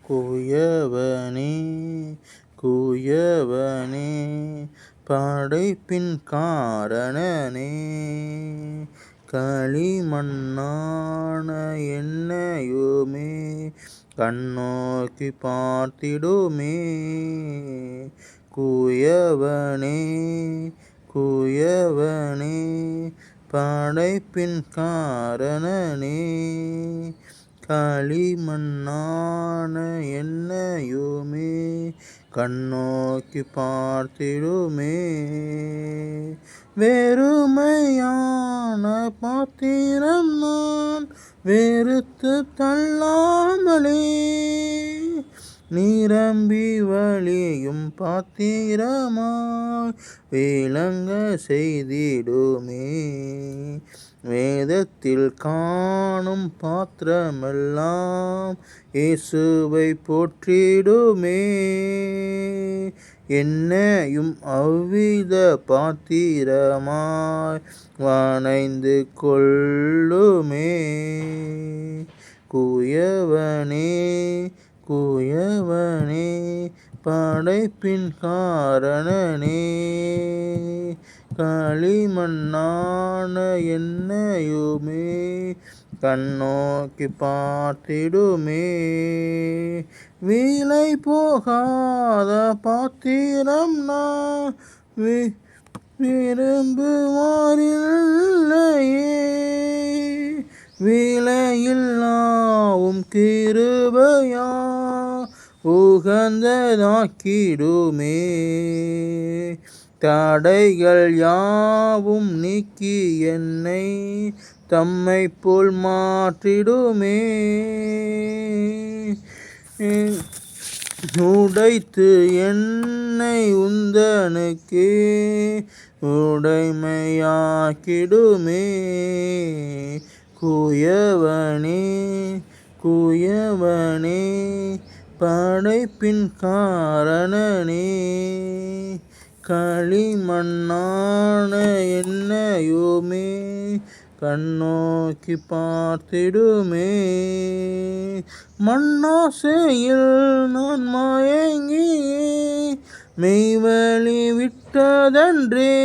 குயவனே குயவனே படைப்பின் காரணனே களிமண்ணான என்னையுமே கண்ணோக்கி பார்த்திடுமே. குயவனே குயவனே படைப்பின் காரணனே களிமண்ணான என்னையுமே கண்ணோக்கி பார்த்திடுமே. வெறுமையான பாத்திரம் நான் வெறுத்து தள்ளாமலே நிரம்பி வழியும் பாத்திரமாய் விளங்க செய்திடுமே. வேதத்தில் காணும் பாத்திரமெல்லாம் இயேசுவை போற்றிடுமே. என்னையும் அவ்வித பாத்திரமாய் வணைந்து கொள்ளுமே. குயவனே குயவனே படைப்பின் காரணனே களிமண்ணான என்னையுமே கண்ணோக்கி பார்த்திடுமே. விலை போகாத பாத்திரம் நான் விரும்புவாரில்லையே. விலையில்லாவும் கிருபையா உகந்ததாக்கிடுமே. தடைகள் யாவும் நீக்கி என்னை தம்மை போல் மாற்றிடுமே. உடைத்து என்னை உந்தனுக்கே உடைமையாக்கிடுமே. குயவனே குயவனே படைப்பின் காரணனே களிமண்ணான என்னையுமே கண்ணோக்கி பார்த்திடுமே. மண்ணாசையில் நான் மயங்கியே மெய்வழி விட்டதன்றே.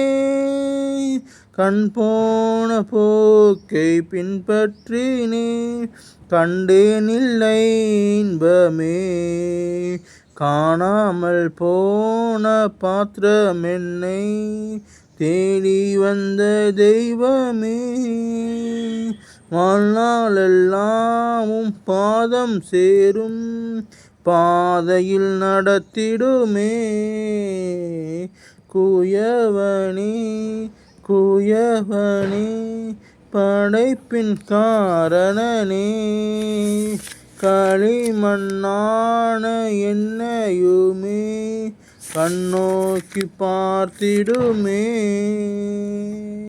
கண் போன போக்கை பின்பற்றினேன் கண்டேனில்லை இன்பமே. காணாமல் போன பாத்திரமென்னை தேடி வந்த தெய்வமே. வாழ்நாளெல்லாமும் பாதம் சேரும் பாதையில் நடத்திடுமே. குயவனே குயவனே படைப்பின் காரணனே களிமண்ணான என்னையுமே கண்ணோக்கி பார்த்திடுமே.